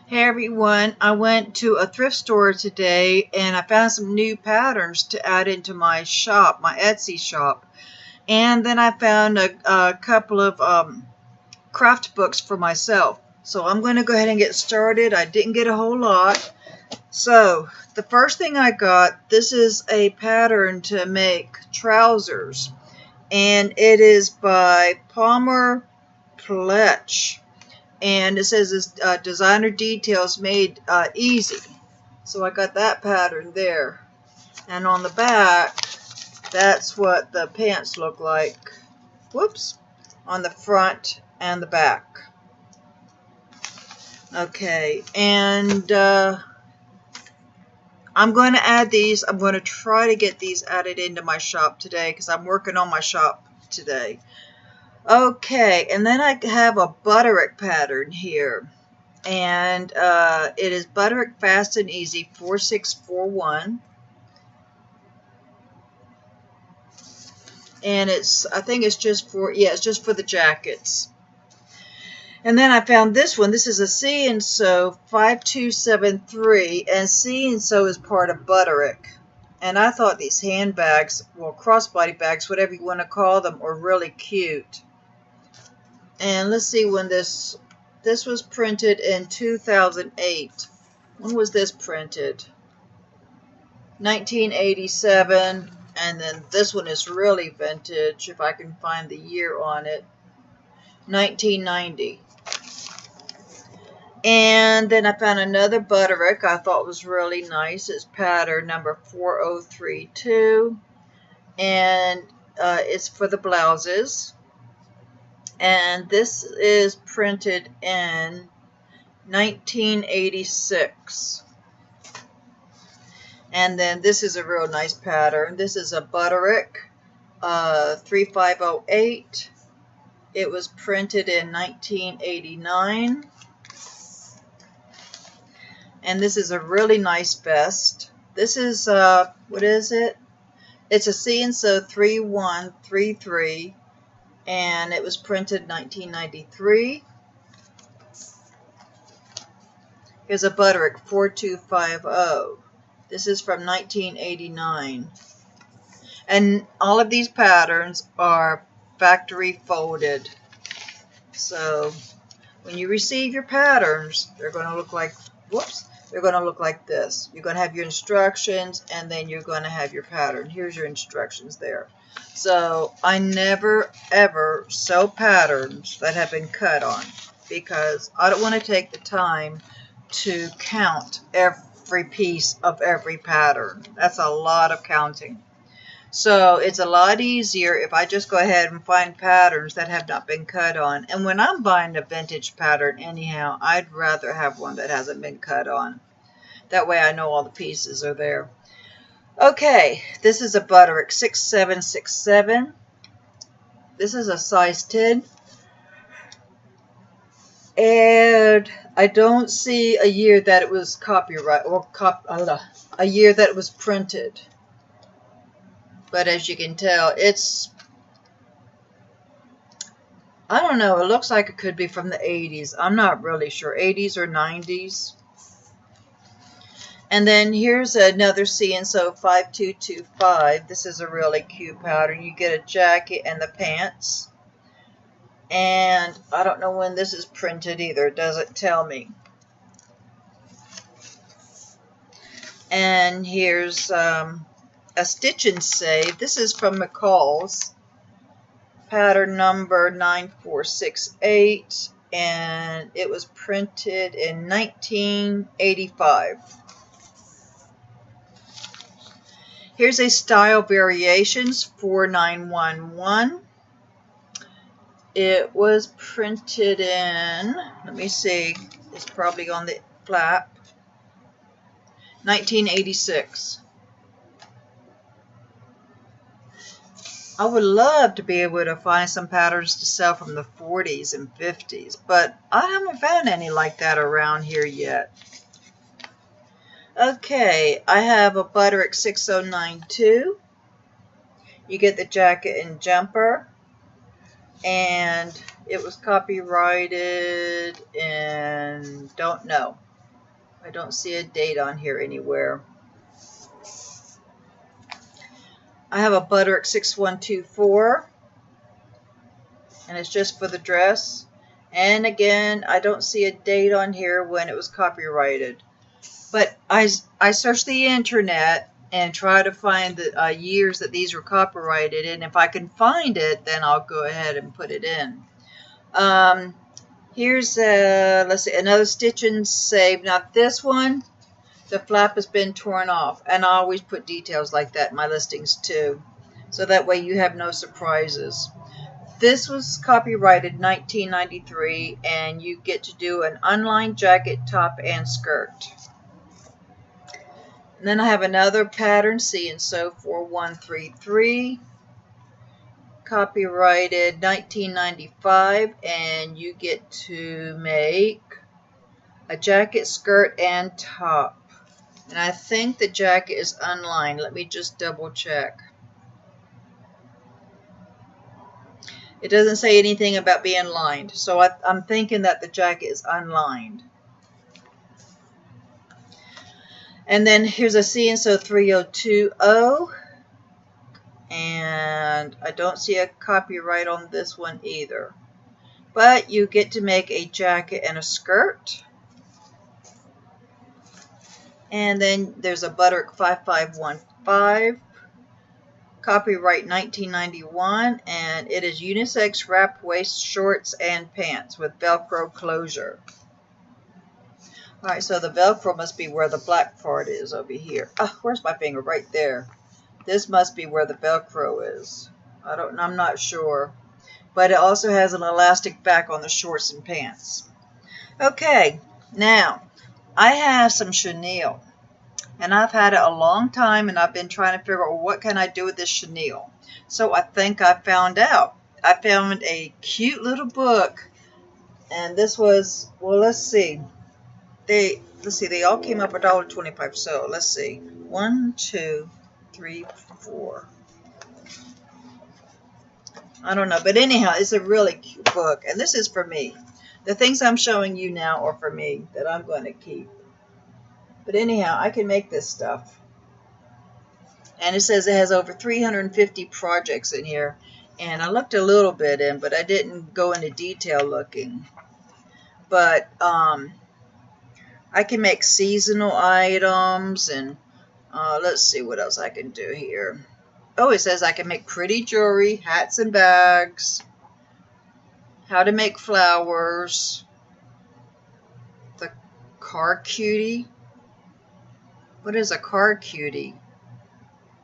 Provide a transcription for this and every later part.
Hey everyone, I went to a thrift store today and I found some new patterns to add into my shop, my Etsy shop. And then I found a couple of craft books for myself. So I'm going to go ahead and get started. I didn't get a whole lot. So the first thing I got, this is a pattern to make trousers. And it is by Palmer Pletch. And it says it's designer details made easy. So I got that pattern there. And on the back, that's what the pants look like. Whoops. On the front and the back. Okay, and I'm going to add these. I'm going to try to get these added into my shop today because I'm working on my shop today. Okay, and then I have a butterick pattern here, and it is butterick fast and easy 4641, and I think it's just for the jackets. And then I found this one. This is a See and Sew 5273, and See and Sew is part of butterick. And I thought these handbags, well, crossbody bags, whatever you want to call them, are really cute. And let's see when this was printed in 2008. When was this printed? 1987. And then this one is really vintage, if I can find the year on it. 1990. And then I found another butterick I thought was really nice. It's pattern number 4032. And it's for the blouses. And this is printed in 1986. And then this is a real nice pattern. This is a butterick 3508. It was printed in 1989. And this is a really nice vest. This is, what is it? It's a See and Sew 3133. And it was printed 1993. Here's a butterick 4250. This is from 1989. And all of these patterns are factory folded. So when you receive your patterns, they're going to look like, they're going to look like this. You're going to have your instructions, and then you're going to have your pattern. Here's your instructions there. So I never ever sew patterns that have been cut on, because I don't want to take the time to count every piece of every pattern. That's a lot of counting. So it's a lot easier if I just go ahead and find patterns that have not been cut on. And when I'm buying a vintage pattern anyhow, I'd rather have one that hasn't been cut on. That way I know all the pieces are there. Okay, this is a butterick 6767. This is a size 10. And I don't see a year that it was copyright or a year that it was printed. But as you can tell, it's, I don't know, it looks like it could be from the 80s. I'm not really sure, 80s or 90s. And then here's another See and Sew 5225. This is a really cute pattern. You get a jacket and the pants. And I don't know when this is printed either. It doesn't tell me. And here's a Stitch and Save. This is from McCall's. Pattern number 9468. And it was printed in 1985. Here's a Style Variations 4911. It was printed in, let me see, it's probably on the flap, 1986. I would love to be able to find some patterns to sell from the 40s and 50s, but I haven't found any like that around here yet. Okay, I have a butterick 6092. You get the jacket and jumper, and it was copyrighted in, don't know. I don't see a date on here anywhere. I have a Butterick 6124, and it's just for the dress. And again, I don't see a date on here when it was copyrighted. But I searched the internet and try to find the years that these were copyrighted, and if I can find it, then I'll go ahead and put it in. Here's let's see, another stitch and save. Now this one, the flap has been torn off, and I always put details like that in my listings too, so that way you have no surprises. This was copyrighted 1993, and you get to do an unlined jacket, top, and skirt. And then I have another pattern, See and Sew 4133, copyrighted 1995, and you get to make a jacket, skirt, and top. And I think the jacket is unlined. Let me just double check. It doesn't say anything about being lined, so I'm thinking that the jacket is unlined. And then here's a See and Sew 3020, and I don't see a copyright on this one either. But you get to make a jacket and a skirt. And then there's a Butterick 5515, copyright 1991, and it is unisex wrap waist shorts and pants with Velcro closure. Alright, so the Velcro must be where the black part is over here. Oh, where's my finger? Right there. This must be where the Velcro is. I'm not sure. But it also has an elastic back on the shorts and pants. Okay, now I have some chenille. And I've had it a long time, and I've been trying to figure out, well, what can I do with this chenille? So I think I found out. I found a cute little book, and this was, well, let's see. They all came up $1.25. So let's see, 1, 2, 3, 4. I don't know, but anyhow, it's a really cute book, and this is for me. The things I'm showing you now are for me that I'm going to keep. But anyhow, I can make this stuff. And it says it has over 350 projects in here. And I looked a little bit in, but I didn't go into detail looking. But I can make seasonal items, and let's see what else I can do here. Oh, it says I can make pretty jewelry, hats and bags, how to make flowers, the car cutie. What is a car cutie?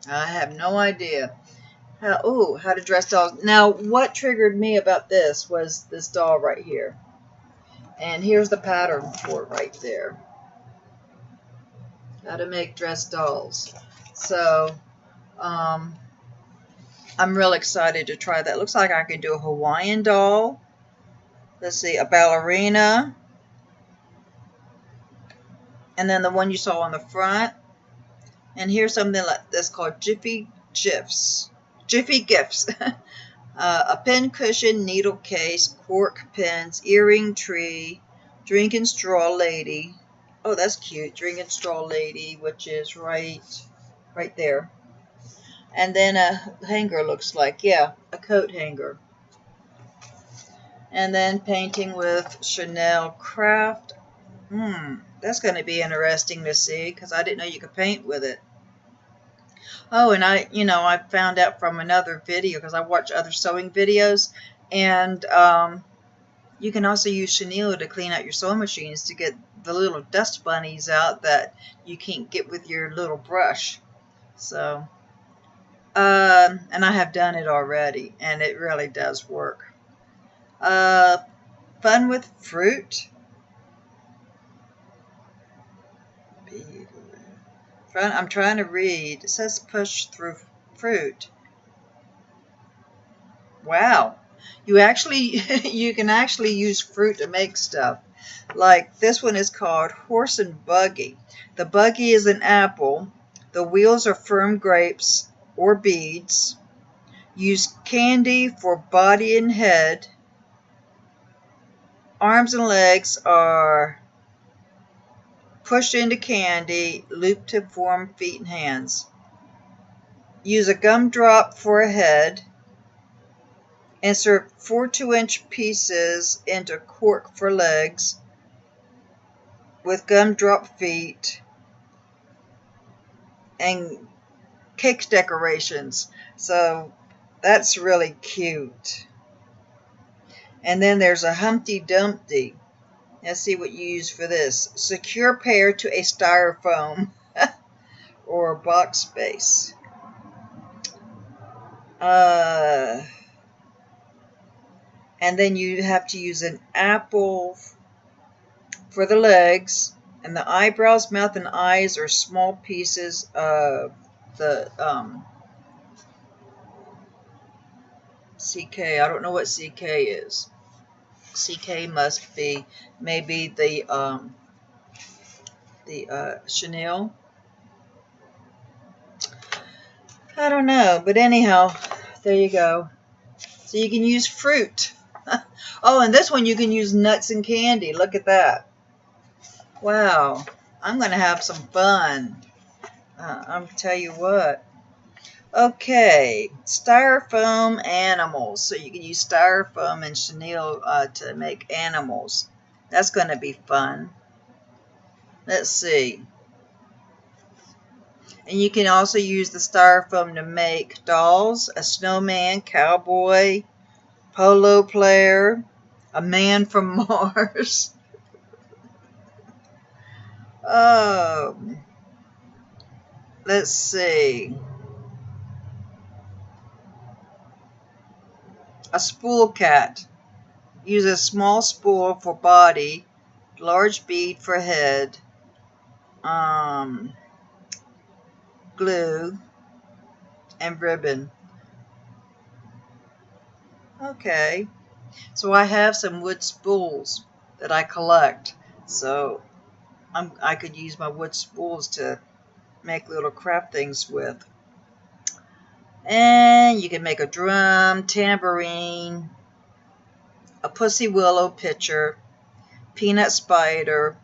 I have no idea. How to dress dolls. Now, what triggered me about this was this doll right here. And here's the pattern for it right there. How to make dress dolls. So, I'm real excited to try that. Looks like I can do a Hawaiian doll. Let's see, a ballerina. And then the one you saw on the front. And here's something like this called Jiffy Gifts. Jiffy Gifts. A pin cushion, needle case, cork pins, earring tree, drinking straw lady. Oh, that's cute. Drinking straw lady, which is right there. And then a hanger looks like, yeah, a coat hanger. And then painting with Chanel Craft. That's going to be interesting to see, because I didn't know you could paint with it. Oh, and I found out from another video, because I watch other sewing videos, and you can also use chenille to clean out your sewing machines to get the little dust bunnies out that you can't get with your little brush. So, and I have done it already, and it really does work. Fun with fruit. I'm trying to read. It says push through fruit. Wow. You can actually use fruit to make stuff. Like this one is called Horse and Buggy. The buggy is an apple. The wheels are firm grapes or beads. Use candy for body and head. Arms and legs are Push into candy, loop to form feet and hands. Use a gumdrop for a head. Insert 4 2-inch pieces into cork for legs with gumdrop feet and cake decorations. So that's really cute. And then there's a Humpty Dumpty. Let's see what you use for this. Secure pair to a styrofoam or a box base. And then you have to use an apple for the legs, and the eyebrows, mouth, and eyes are small pieces of the CK. I don't know what CK is. CK must be maybe the chenille. I don't know, but anyhow, there you go. So you can use fruit. Oh, and this one you can use nuts and candy. Look at that. Wow. I'm going to have some fun. I'll tell you what. Okay. Styrofoam animals. So you can use styrofoam and chenille to make animals. That's going to be fun. Let's see. And you can also use the styrofoam to make dolls, a snowman, cowboy, polo player, a man from Mars. Let's see. A spool cat. Use a small spool for body, large bead for head, glue, and ribbon. Okay. So I have some wood spools that I collect. So I could use my wood spools to make little craft things with. And you can make a drum, tambourine, a pussy willow pitcher, peanut spider,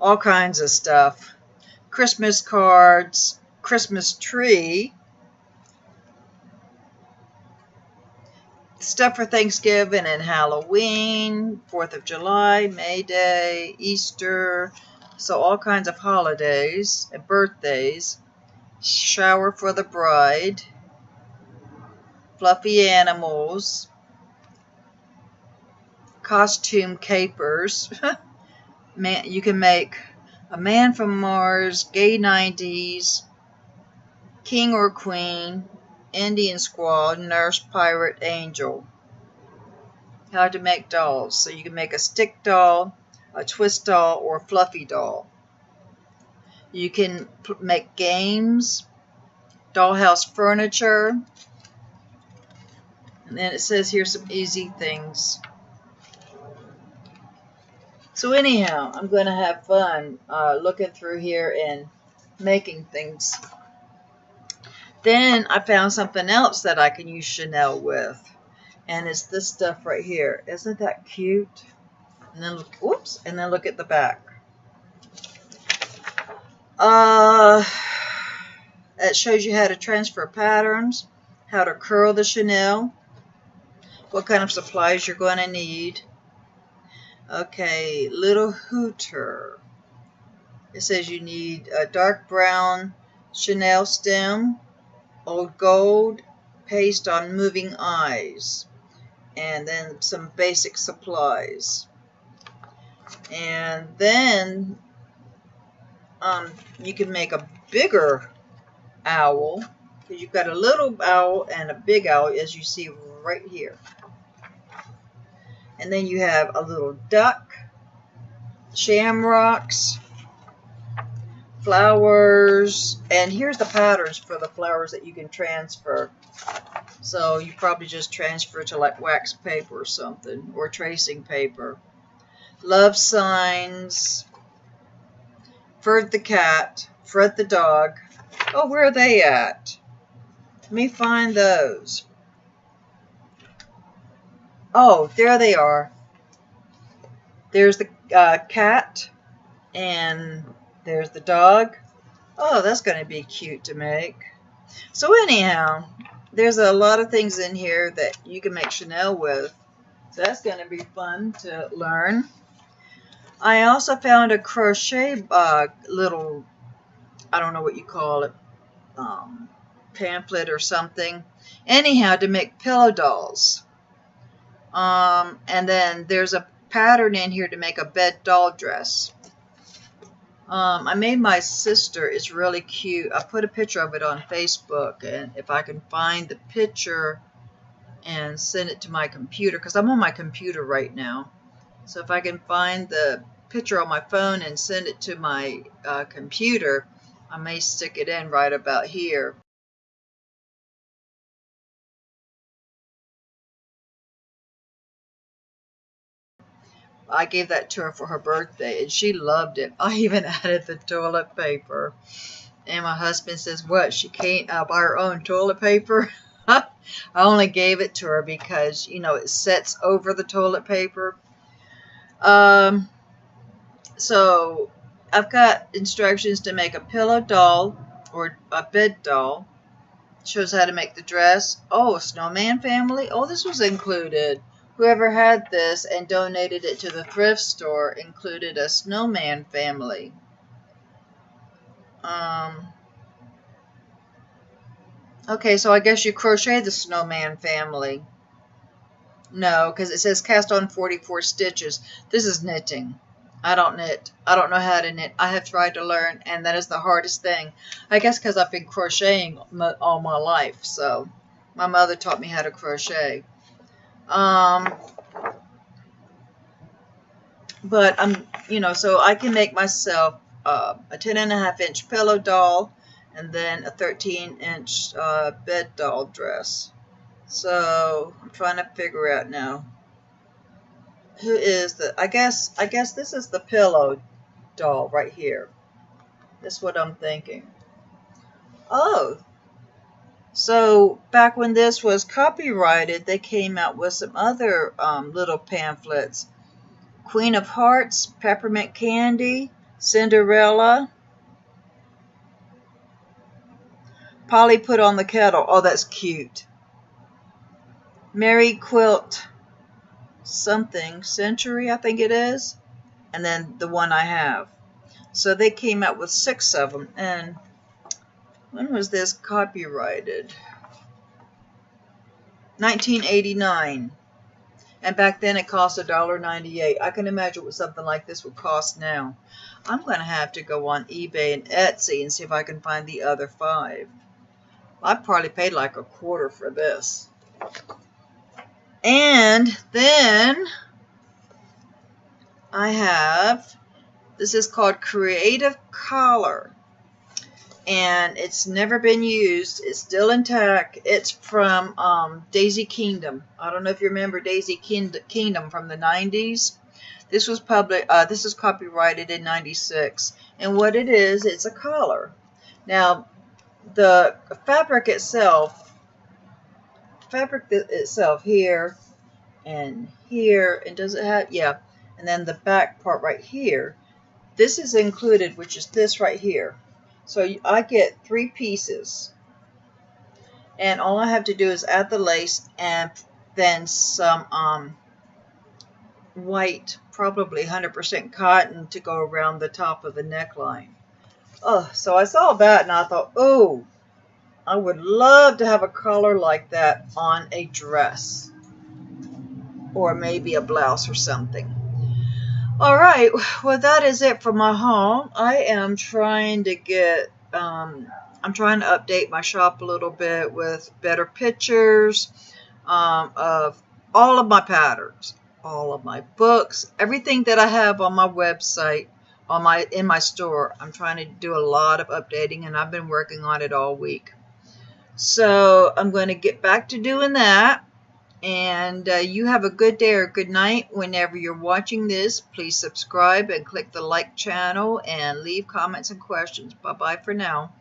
all kinds of stuff. Christmas cards, Christmas tree, stuff for Thanksgiving and Halloween, 4th of July, May Day, Easter, so all kinds of holidays and birthdays. Shower for the bride, fluffy animals, costume capers. You can make a man from Mars, gay 90s, king or queen, Indian squad, nurse, pirate, angel. How to make dolls. So you can make a stick doll, a twist doll, or a fluffy doll. You can make games, dollhouse furniture, and then it says here some easy things. So anyhow, I'm going to have fun looking through here and making things. Then I found something else that I can use chenille with, and it's this stuff right here. Isn't that cute? And then look, whoops, and then look at the back. It shows you how to transfer patterns, how to curl the chenille, what kind of supplies you're going to need. Okay, little hooter. It says you need a dark brown chenille stem, old gold, paste on moving eyes, and then some basic supplies. And then you can make a bigger owl, because you've got a little owl and a big owl, as you see right here. And then you have a little duck, shamrocks, flowers, and here's the patterns for the flowers that you can transfer. So you probably just transfer to like wax paper or something, or tracing paper. Love signs, Ferd the cat, Fred the dog. Oh, where are they at? Let me find those. Oh, there they are. There's the cat And there's the dog. Oh, that's going to be cute to make. So anyhow, there's a lot of things in here that you can make Chanel with. So that's going to be fun to learn. I also found a crochet little, I don't know what you call it, pamphlet or something. Anyhow, to make pillow dolls. And then there's a pattern in here to make a bed doll dress. I made my sister. It's really cute. I put a picture of it on Facebook, and if I can find the picture and send it to my computer, because I'm on my computer right now. So if I can find the picture on my phone and send it to my computer, I may stick it in right about here. I gave that to her for her birthday, and she loved it. I even added the toilet paper. And my husband says, what, she can't buy her own toilet paper? I only gave it to her because, you know, it sets over the toilet paper. So I've got instructions to make a pillow doll or a bed doll. Shows how to make the dress. Oh, a snowman family. Oh, this was included. Whoever had this and donated it to the thrift store included a snowman family. Okay, so I guess you crochet the snowman family. No, because it says cast on 44 stitches. This is knitting. I don't knit. I don't know how to knit. I have tried to learn, and that is the hardest thing. I guess because I've been crocheting all my life, so my mother taught me how to crochet. But so I can make myself a 10.5-inch pillow doll and then a 13-inch bed doll dress. So I'm trying to figure out now who is the. I guess this is the pillow doll right here. That's what I'm thinking. Oh. So back when this was copyrighted, they came out with some other little pamphlets. Queen of Hearts, Peppermint Candy, Cinderella, Polly Put on the Kettle. Oh, that's cute. Mary Quilt something, Century, I think it is. And then the one I have. So they came out with 6 of them. And when was this copyrighted? 1989. And back then it cost $1.98. I can imagine what something like this would cost now. I'm going to have to go on eBay and Etsy and see if I can find the other 5. I probably paid like $1/4 for this. And then I have, this is called Creative Collar. And it's never been used. It's still intact. It's from Daisy Kingdom. I don't know if you remember Daisy Kingdom from the 90s. This was this is copyrighted in 96. And what it is, it's a collar. Now, the fabric itself here and here, and does it have, yeah, and then the back part right here. This is included, which is this right here. So I get 3 pieces, and all I have to do is add the lace and then some white, probably 100% cotton to go around the top of the neckline. Oh, so I saw that and I thought, oh, I would love to have a collar like that on a dress or maybe a blouse or something. All right, well, that is it for my haul. I am trying to get, I'm trying to update my shop a little bit with better pictures of all of my patterns, all of my books, everything that I have on my website, in my store. I'm trying to do a lot of updating, and I've been working on it all week. So I'm going to get back to doing that. And you have a good day or good night whenever you're watching this. Please subscribe and click the like channel and leave comments and questions. Bye-bye for now.